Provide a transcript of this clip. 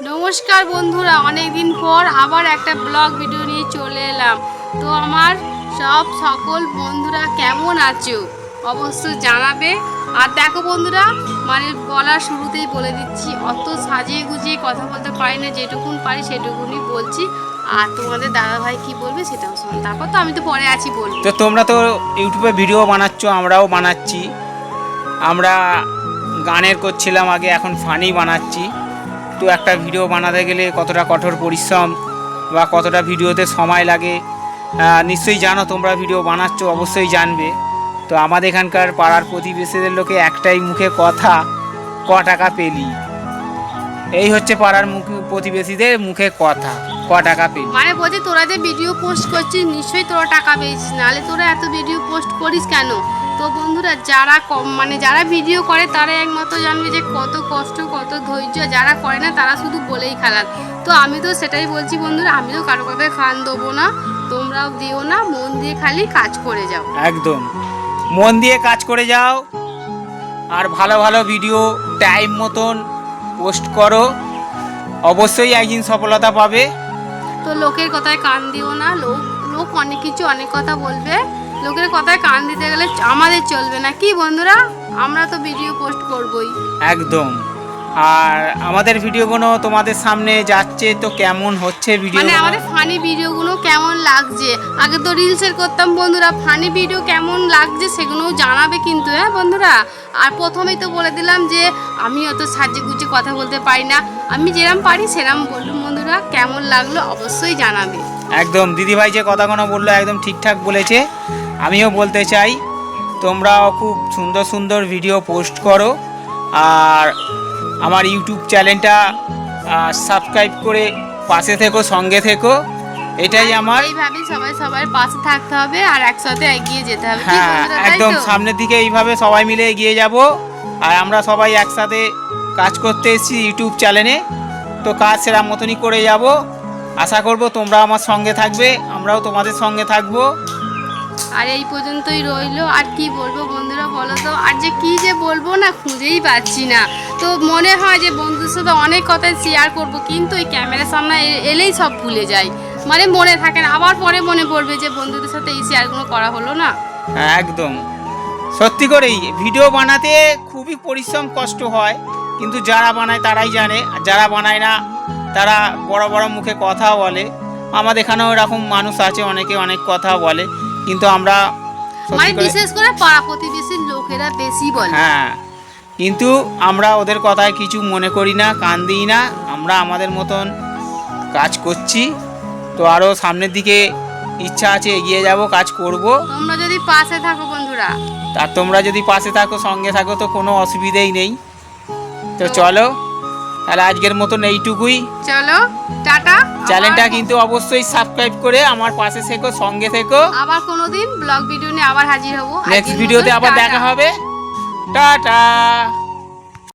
নমস্কার বন্ধুরা, অনেক দিন পর আবার একটা ব্লগ ভিডিও নিয়ে চলে এলাম। তো আমার সকল বন্ধুরা কেমন আছো অবশ্যই জানাবে। আর দেখো বন্ধুরা, মানে বলার শুরুতেই বলে দিচ্ছি, অত সাজিয়ে গুজিয়ে কথা বলতে পারি না, যেটুকুন পারি সেটুকুনই বলছি। আর তোমাদের দাদাভাই কি বলবে সেটাও শোন, তারপর তো আমি তো পরে আছি বলবো। তো তোমরা তো ইউটিউবে ভিডিও বানাচ্ছ, আমরাও বানাচ্ছি। আমরা গানের করছিলাম আগে, এখন ফানি বানাচ্ছি। তো একটা ভিডিও বানাতে গেলে কতটা কঠোর পরিশ্রম বা কতটা ভিডিওতে সময় লাগে নিশ্চয়ই জানো। তোমরা ভিডিও বানাচ্ছ অবশ্যই জানবে। তো আমাদের এখানকার পাড়ার প্রতিবেশীদের লোকে একটাই মুখে কথা, ক টাকা পেলি। এই হচ্ছে পাড়ার প্রতিবেশীদের মুখে কথা, ক টাকা পেলি। মানে বলছি তোরা যে ভিডিও পোস্ট করছিস নিশ্চয়ই তোরা টাকা পেয়েছিস, নাহলে তোরা এত ভিডিও পোস্ট করিস কেন? তো বন্ধুরা, যারা যারা ভিডিও করে তারা একমাত্র জানবে যে কত কষ্ট, কত ধৈর্য। যারা করে না তারা শুধু বলেই খেলান। তো আমি তো সেটাই বলছি বন্ধুরা, আমি তো কারো কথায় খান দেবো না, তোমরাও দিও না। মন দিয়ে খালি কাজ করে যাও। একদম মন দিয়ে কাজ করে যাও, আর ভালো ভালো ভিডিও টাইম মতন পোস্ট করো, অবশ্যই একদিন সফলতা পাবে। তো লোকের কথায় কান দিও না। লোক অনেক কিছু অনেক কথা বলবে, লোকের কথায় কান দিতে গেলে আমাদের চলবে না, কি বন্ধুরা? আমরা তো ভিডিও পোস্ট করবই। একদম। আর আমাদের ভিডিওগুলো তোমাদের সামনে যাচ্ছে, তো কেমন হচ্ছে ভিডিও? মানে আমাদের ফানি ভিডিওগুলো কেমন লাগছে? আগে তো রিলসের করতাম বন্ধুরা, ফানি ভিডিও কেমন লাগছে সেগুলোও জানাবে কিন্তু, হ্যাঁ বন্ধুরা। আর প্রথমেই তো বলে দিলাম যে আমি অত সাজিয়ে গুছিয়ে কথা বলতে পারি না, আমি যেরকম পারি সেরকম বললাম। বন্ধুরা কেমন লাগলো অবশ্যই জানাবে। একদম দিদিভাই যে কথাগুলো বললো একদম ঠিকঠাক বলেছে। আমিও বলতে চাই, তোমরাও খুব সুন্দর সুন্দর ভিডিও পোস্ট করো, আর আমার ইউটিউব চ্যানেলটা সাবস্ক্রাইব করে পাশে থেকো, সঙ্গে থেকো। এটাই আমার। এইভাবেই সবাই সবার পাশে থাকতে হবে আর একসাথে এগিয়ে যেতে হবে। কি হ্যাঁ, বন্ধুরা, তাই একদম তো? সামনের দিকে এইভাবে সবাই মিলে এগিয়ে যাব। আর আমরা সবাই একসাথে কাজ করতে এসেছি ইউটিউব চ্যানেলে, তো কাজ সেরা মতনই করে যাব। আশা করব তোমরা আমার সঙ্গে থাকবে, আমরাও তোমাদের সঙ্গে থাকবো। আর এই পর্যন্তই রইলো। আর কি বলবো বন্ধুরা বলো তো? আর যে কি যে বলবো না, খুঁজেই পাচ্ছি না। তো মনে হয় যে বন্ধুদের সাথে অনেক কথাই শেয়ার করব, কিন্তু এই ক্যামেরার সামনে এলেই সব ভুলে যাই। মানে মনে থাকে না, আবার পরে মনে পড়বে যে বন্ধুদের সাথে এই শেয়ারগুলো করা হলো না। একদম সত্যি করেই ভিডিও বানাতে খুবই পরিশ্রম, কষ্ট হয়, কিন্তু যারা বানায় তারাই জানে। আর যারা বানায় না তারা বড় বড় মুখে কথা বলে। আমাদের এখানেও এরকম মানুষ আছে, অনেকে অনেক কথা বলে, কিন্তু আমরা মানে বিশেষ করে পাড়া প্রতিবেশীর লোকেরা বেশি বলে। হ্যাঁ, কিন্তু আমরা ওদের কথায় কিছু মনে করি না, কান দিই না। আমরা আমাদের মতন কাজ করছি। তো আরও সামনের দিকে ইচ্ছা আছে, এগিয়ে যাব, কাজ করব। তোমরা যদি পাশে থাকো বন্ধুরা, আর তোমরা যদি পাশে থাকো, সঙ্গে থাকো, তো কোনো অসুবিধেই নেই। তো চলো তাহলে আজকের মতন এইটুকুই। চলো টাটা। চ্যানেলটা কিন্তু অবশ্যই সাবস্ক্রাইব করে আমার পাশে থেকো, সঙ্গে থেকো। আবার কোনোদিন ব্লগ ভিডিও নিয়ে আবার হাজির হবো। নেক্সট ভিডিওতে আবার দেখা হবে। টাটা।